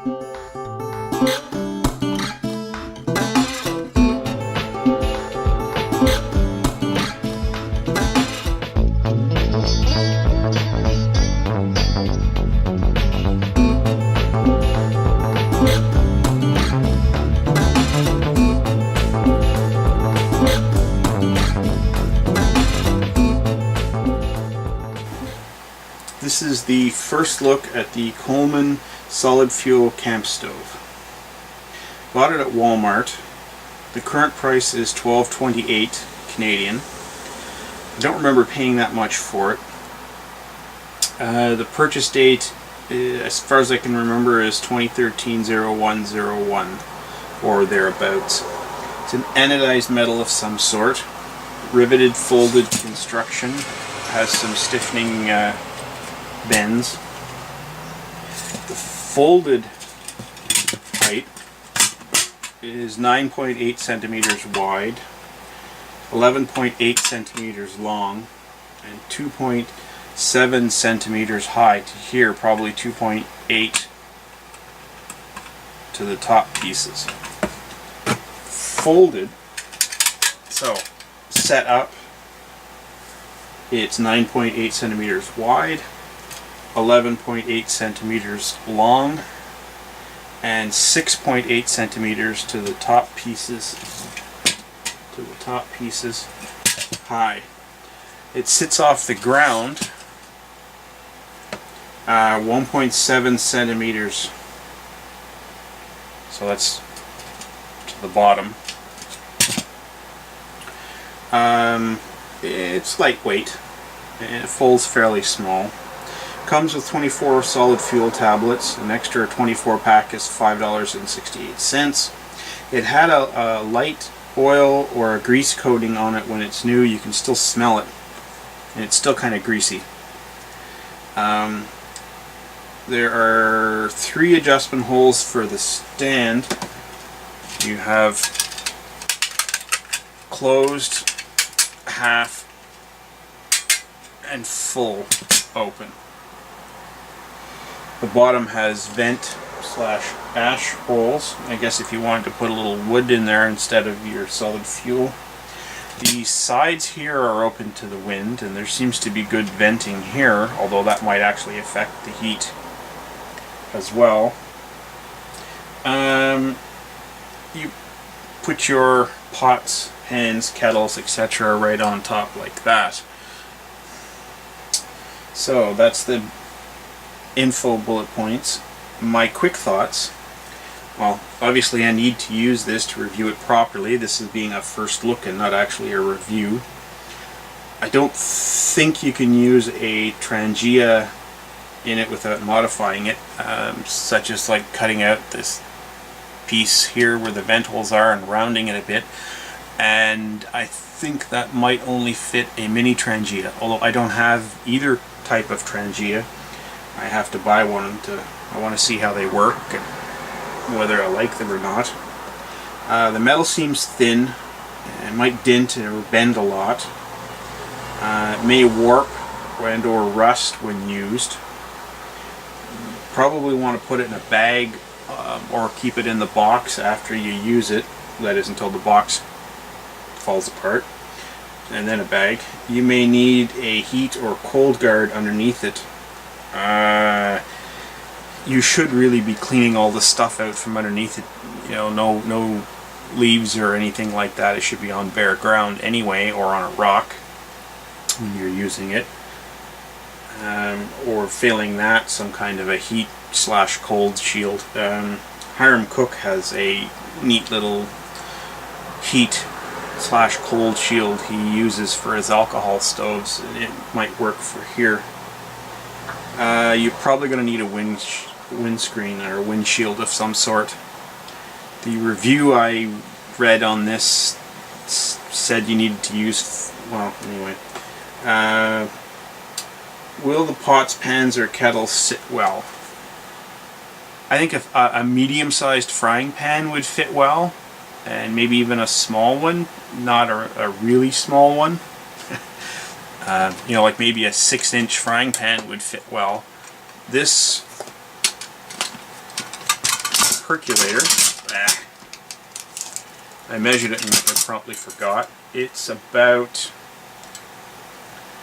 This is the first look at the Coleman solid fuel camp stove. Bought it at Walmart. The current price is $12.28 Canadian. I don't remember paying that much for it. The purchase date, as far as I can remember, is 2013-01-01 or thereabouts. It's an anodized metal of some sort, riveted folded construction, has some stiffening bends. The folded height is 9.8 centimeters wide, 11.8 centimeters long, and 2.7 centimeters high to here, probably 2.8 to the top pieces. Folded, so set up, it's 9.8 centimeters wide, 11.8 centimeters long, and 6.8 centimeters to the top pieces high. It sits off the ground 1.7 centimeters, so that's to the bottom. It's lightweight and it folds fairly small. Comes with 24 solid fuel tablets. An extra 24 pack is $5.68. It had a light oil or a grease coating on it when it's new. You can still smell it, and it's still kind of greasy. There are 3 adjustment holes for the stand. You have closed, half, and full open. The bottom has vent / ash holes. I guess if you wanted to put a little wood in there instead of your solid fuel. The sides here are open to the wind, and there seems to be good venting here, although that might actually affect the heat as well. You put your pots, pans, kettles, etc. right on top like that. So that's the info bullet points. My quick thoughts. Well, obviously I need to use this to review it properly. This is being a first look and not actually a review. I don't think you can use a Trangia in it without modifying it, such as like cutting out this piece here where the vent holes are and rounding it a bit. And I think that might only fit a mini Trangia, although I don't have either type of Trangia. I have to buy one I want to see how they work and whether I like them or not. The metal seems thin. It might dent or bend a lot. It may warp and or rust when used. Probably want to put it in a bag or keep it in the box after you use it. That is, until the box falls apart. And then a bag. You may need a heat or cold guard underneath it. You should really be cleaning all the stuff out from underneath it. You know, no leaves or anything like that. It should be on bare ground anyway, or on a rock when you're using it. Or failing that, some kind of a heat / cold shield. Hiram Cook has a neat little heat / cold shield he uses for his alcohol stoves, and it might work for here. You're probably going to need a windscreen or a windshield of some sort. The review I read on this said you needed to use, well, anyway. Will the pots, pans, or kettles sit well? I think if a medium-sized frying pan would fit well, and maybe even a small one, not a really small one. You know, like maybe a 6-inch frying pan would fit well. This percolator. I measured it and I promptly forgot. It's about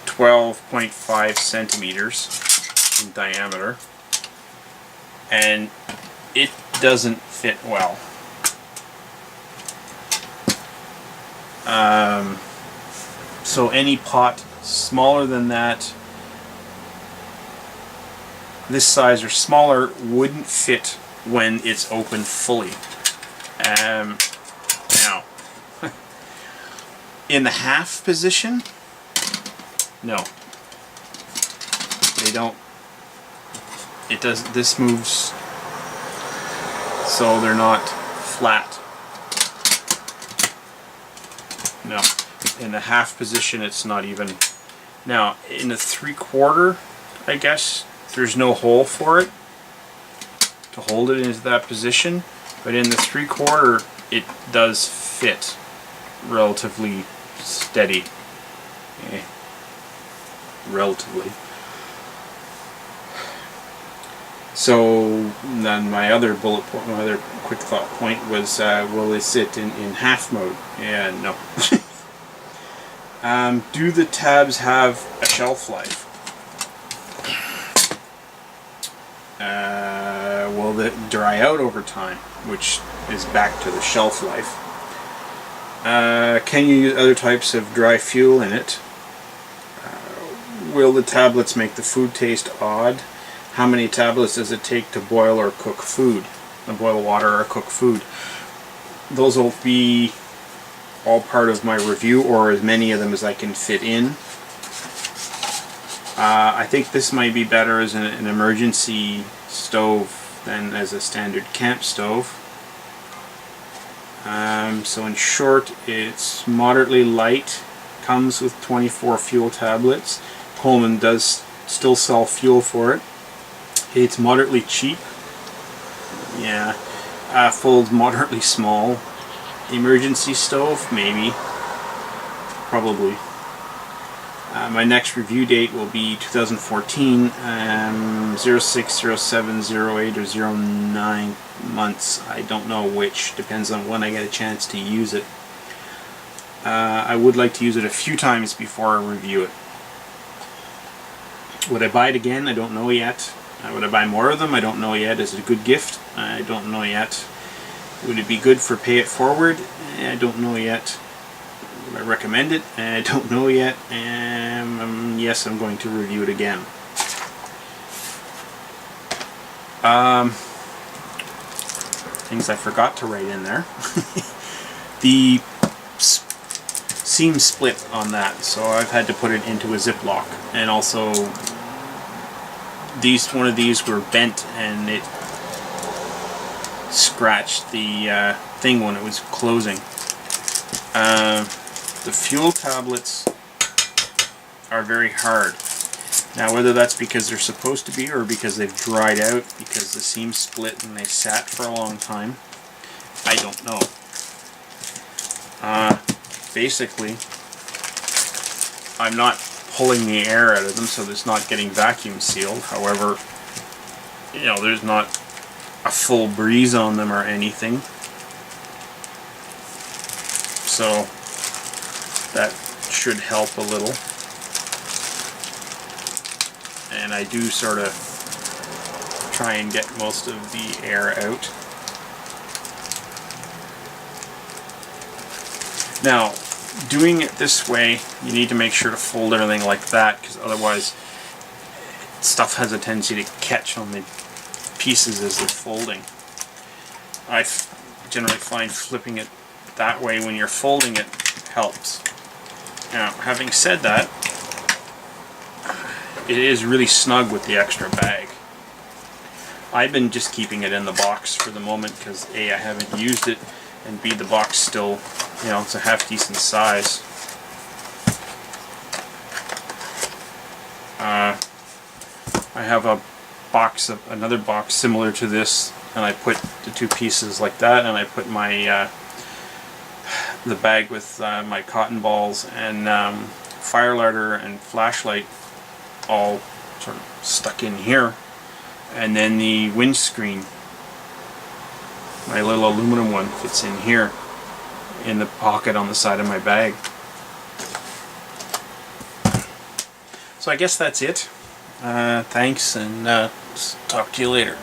12.5 centimeters in diameter, and it doesn't fit well. So any pot smaller than that, this size or smaller, wouldn't fit when it's open fully. Now, in the half position, no, they don't. It does. This moves, so they're not flat. No, in the half position, it's not even. Now, in the 3/4, I guess there's no hole for it to hold it into that position, but in the 3/4, it does fit relatively steady. Relatively. So then my other bullet point, my other quick thought point was, will it sit in half mode? Yeah, no. Do the tabs have a shelf life? Will it dry out over time, which is back to the shelf life? Can you use other types of dry fuel in it? Will the tablets make the food taste odd? How many tablets does it take to boil or cook food? Boil water or cook food? Those will be all part of my review, or as many of them as I can fit in. I think this might be better as an emergency stove than as a standard camp stove. So in short, it's moderately light, comes with 24 fuel tablets. Coleman does still sell fuel for it. It's moderately cheap. Yeah. Folds moderately small. Emergency stove, maybe. Probably. My next review date will be 2014, 06, 07, 08, or 09 months. I don't know which. Depends on when I get a chance to use it. I would like to use it a few times before I review it. Would I buy it again? I don't know yet. Would I buy more of them? I don't know yet. Is it a good gift? I don't know yet. Would it be good for pay it forward? I don't know yet. Would I recommend it? I don't know yet. Yes, I'm going to review it again. Things I forgot to write in there. The seam split on that, so I've had to put it into a Ziploc, and also one of these were bent and it scratched the thing when it was closing. The fuel tablets are very hard. Now, whether that's because they're supposed to be or because they've dried out because the seam split and they sat for a long time, I don't know. Basically, I'm not pulling the air out of them, so it's not getting vacuum sealed. However, you know, there's not a full breeze on them or anything. So that should help a little. And I do sort of try and get most of the air out. Now, doing it this way, you need to make sure to fold everything like that, because otherwise stuff has a tendency to catch on the pieces as they're folding. I generally find flipping it that way when you're folding it helps. Now, having said that, it is really snug with the extra bag. I've been just keeping it in the box for the moment because A, I haven't used it, and B, the box still, you know, it's a half decent size. I have a box, another box similar to this, and I put the two pieces like that, and I put my the bag with my cotton balls and fire lighter and flashlight all sort of stuck in here, and then the windscreen My little aluminum one fits in here in the pocket on the side of my bag. So I guess that's it. Thanks, and talk to you later.